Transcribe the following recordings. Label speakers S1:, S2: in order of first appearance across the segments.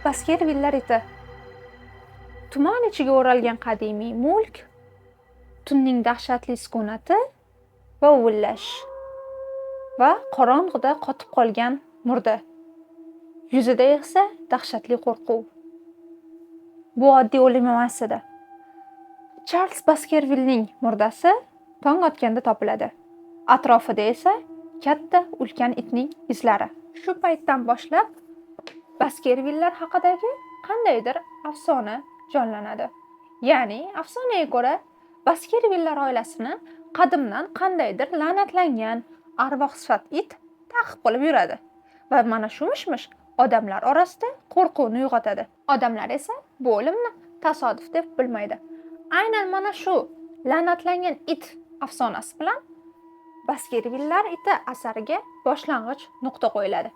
S1: Baskervillar iti. Tuman ichiga o'ralgan qadimiy mulk, tunning dahshatli sukunati va uvillash va qorong'ida qotib qolgan murda. Yuzida esa dahshatli qo'rquv. Bu oddiy o'lim emas edi. Charles Baskervillening murdasi tong otganda topiladi. Atrofida esa katta ulkan itning izlari. Shu paytdan boshlab Baskervillar haqidagi qandaydir afsona jonlanadi. Ya'ni afsonaga ko'ra Baskervillar oilasini qadimdan qandaydir la'natlangan arvoh sifat it ta'qib qilib yuradi va mana shu mish-mish odamlar orasida qo'rquvni uyg'otadi. Odamlar esa bu o'limni tasodif deb bilmaydi. Aynan mana shu la'natlangan it afsonasi bilan Baskervillar iti asariga boshlang'ich nuqta qo'yiladi.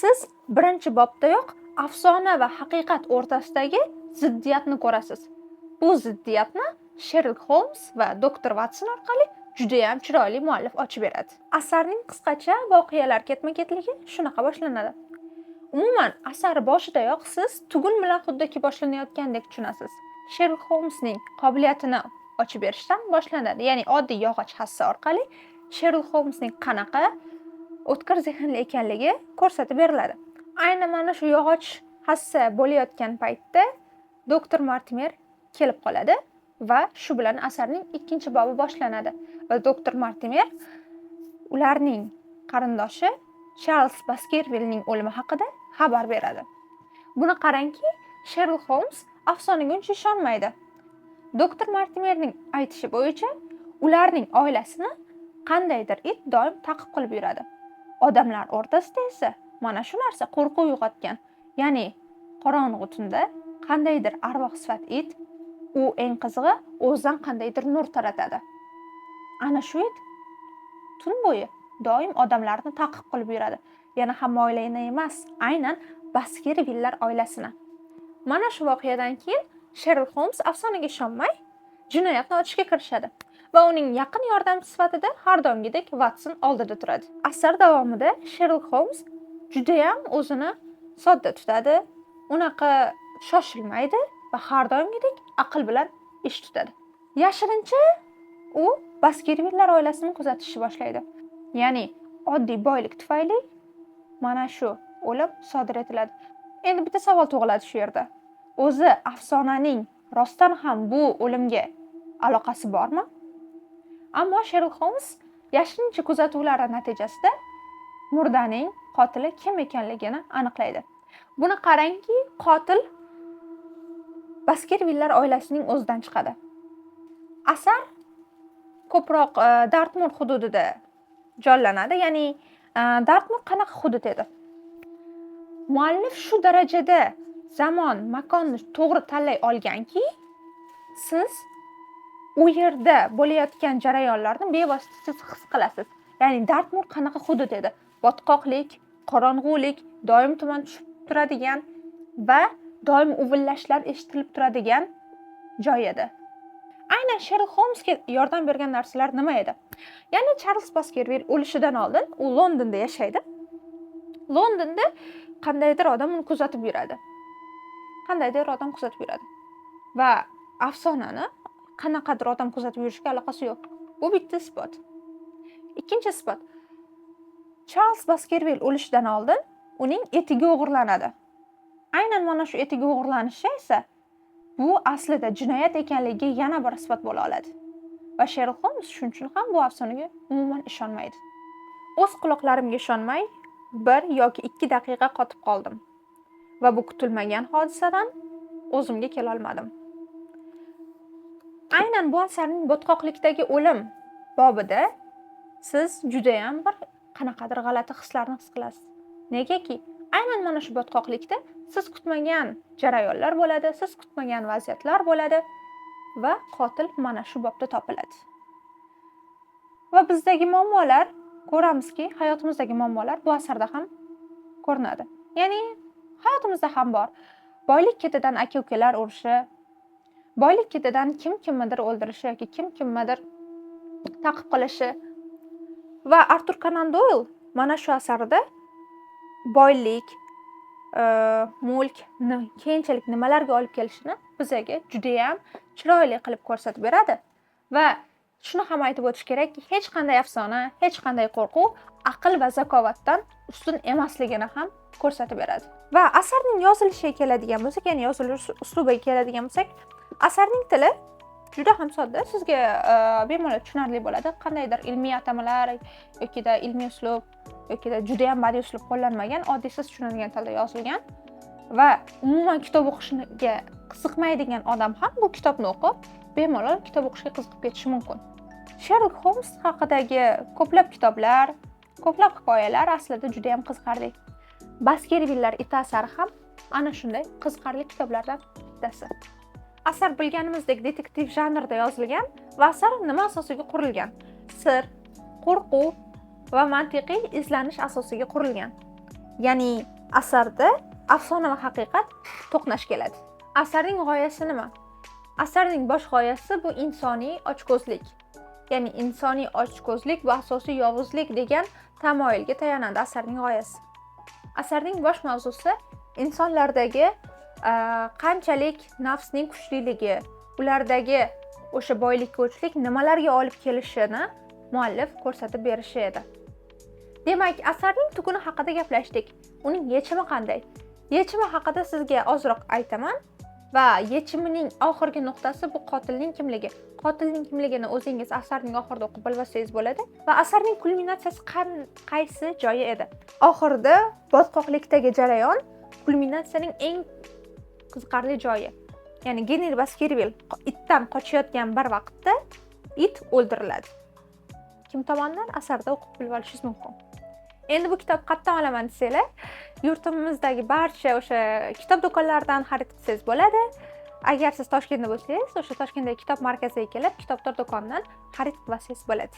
S1: Siz birinchi bobdayoq afsona va haqiqat o'rtasidagi ziddiyatni ko'rasiz. Bu ziddiyatni Sherlock Holmes va Dr. Watson orqali juda ham chiroyli muallif ochib beradi. Asarning qisqacha voqealar ketma-ketligi shunaqa boshlanadi. Umuman, asar boshidayoq siz tugun bilan xuddiki boshlanayotgandek tushunasiz. Sherlock Holmesning qobiliyatini ochib berishdan boshlanadi. Ya'ni oddiy yog'och hassa orqali Sherlock Holmesning qanaqa o'tkir zehnli ekanligi ko'rsatib beriladi. Aynan mana shu yog'och hassa bo'layotgan paytda Dr. Mortimer kelib qoladi va shu bilan asarning ikkinchi bobi boshlanadi. Va Dr. Mortimer ularning qarindoshi Charles Baskervillening o'limi haqida xabar beradi. Buni qarangki, Sherlock Holmes afsonaga uncha ishonmaydi. Dr. Mortimerning aytishi bo'yicha, ularning oilasini qandaydir it doim ta'qib qilib yuradi. Odamlar o'rtasida esa mana shu narsa qo'rquv uyg'otgan. Ya'ni qorong'u tunda qandaydir arvoh sifat it, u eng qizig'i o'zidan qandaydir nur taratadi. Ana shu it tun bo'yi doim odamlarni ta'qib qilib yuradi. Yana hamma oilani emas, aynan Baskervillar oilasini. Mana shu voqeadan keyin Sherlock Holmes afsonaga ishonmay jinoyatni ochishga kirishadi va uning yaqin yordamchisi sifatida har doimgidek Watson oldida turadi. Asar davomida Sherlock Holmes juda ham o'zini sodda tutadi, unaqa shoshilmaydi va har doimgidek aql bilan ish tutadi. Yashirincha u Baskervillar oilasini kuzatishni boshlaydi. Ya'ni oddiy boylik tufayli mana shu o'lim sodir etiladi. Endi bitta savol tug'iladi shu yerda. O'zi afsonaning rostdan ham bu o'limga aloqasi bormi? Ammo Sherlock Holmes yashirincha kuzatuvlari natijasida murdaning qotili kim ekanligini aniqlaydi. Buni qarangki, qotil Baskervillar oilasining o'zidan chiqadi. Asar ko'proq Dartmur hududida jonlanadi. Ya'ni Dartmur qanaqa hudud edi? Muallif shu darajada zamon, makonni to'g'ri tanlay olganki, siz u yerda bo'layotgan jarayonlarni bevosita his qilasiz. Ya'ni Dartmur qanaqa hudud edi? Botqoqlik, qorong'ulik, doim tuman tushib turadigan va doim uvillashlar eshitilib turadigan joy edi. Aynan Sherlock Holmesga yordam bergan narsalar nima edi? Ya'ni Charles Baskerville o'lishidan oldin u Londonda yashaydi. Londonda qandaydir odam uni kuzatib yuradi. Va afsonani qanaqadir odam kuzatib yurishiga aloqasi yo'q. Bu bitta isbot. Ikkinchi isbot. Charles Baskerville o'lishidan oldin uning etigi o'g'irlanadi. Aynan mana shu etigi o'g'irlanishi esa bu aslida jinoyat ekanligiga yana bir isbot bo'la oladi. Va Sherlock Holmes shuning uchun ham bu afsonaga umuman ishonmaydi. O'z quloqlarimga ishonmay 1 yoki 2 daqiqa qotib qoldim. Va bu kutilmagan hodisadan o'zimga kela olmadim. Aynan bu asarning botqoqlikdagi o'lim bobida siz juda ham bir qanaqadir g'alati hislarni his qilasiz. Negaki, aynan mana shu botqoqlikda siz kutmagan jarayonlar bo'ladi, siz kutmagan vaziyatlar bo'ladi va qotil mana shu bobda topiladi. Va bizdagi muammolar, ko'ramizki, hayotimizdagi muammolar bu asarda ham ko'rinadi. Ya'ni hayotimizda ham bor. Boylik ketidan aka-ukalar urushi, boylik ketidan kim kimnidir o'ldirishi yoki kim kimnidir ta'qib qilishi. Va Arthur Conan Doyle mana shu asarida boylik, mulkni keyinchalik nimalarga olib kelishini bizga juda ham chiroyli qilib ko'rsatib beradi. Va shuni ham aytib o'tish kerakki, hech qanday afsona, hech qanday qo'rquv aql va zakovatdan ustun emasligini ham ko'rsatib beradi. Va asarning yozilishiga keladigan bo'lsak, ya'ni yozilish uslubiga keladigan bo'lsak, asarning tili juda ham sodda, sizga bemalol tushunarli bo'ladi. Qandaydir ilmiy atamalar yokida ilmiy uslub yokida juda ham badiiy uslub qo'llanmagan, oddiy siz tushunadigan tilda yozilgan va umuman kitob o'qishga qiziqmaydigan odam ham bu kitobni o'qib, bemalol kitob o'qishga qiziqib ketishi mumkin. Sherlok Holmes haqidagi ko'plab kitoblar, ko'plab hikoyalar aslida juda ham qiziqarli. Baskervillar iti asari ham ana shunday qiziqarli kitoblardan bittasi. Asar bilganimizdek detektiv janrida yozilgan va asar nima asosiga qurilgan? Sir, qo'rquv va mantiqiy izlanish asosiga qurilgan. Ya'ni asarda afsona va haqiqat to'qnash keladi. Asarning g'oyasi nima? Asarning bosh g'oyasi bu insoniy ochko'zlik. Ya'ni insoniy ochko'zlik va asosiy yovuzlik degan tamoyilga tayanadi asarning g'oyasi. Asarning bosh mavzusi insonlardagi qanchalik nafsning kuchliligi, ulardagi o'sha boylikka o'chlik nimalarga olib kelishini muallif ko'rsatib berishi edi. Demak, asarning tuguni haqida gaplashdik. Uning yechimi qanday? Yechimi haqida sizga ozroq aytaman va yechimining oxirgi nuqtasi bu qotilning kimligi. Qotilning kimligini o'zingiz asarning oxirida o'qib bilsangiz bo'ladi va asarning kulminatsiyasi qaysi joyi edi? Oxirida botqoqlikdagi jarayon kulminatsiyaning eng qiziqarli joyi. Ya'ni Henry Baskervil itdan qochayotgan bir vaqtda it o'ldiriladi. Kim tomonidan? Asarda o'qib bilib olishingiz mumkin. Endi bu kitob qayerdan olaman desanglar, yurtimizdagi barcha o'sha kitob do'konlaridan xarid qilsangiz bo'ladi. Agar siz Toshkentda bo'lsangiz, o'sha Toshkentdagi kitob markaziga kelib, kitoblar do'konidan xarid qilsangiz bo'ladi.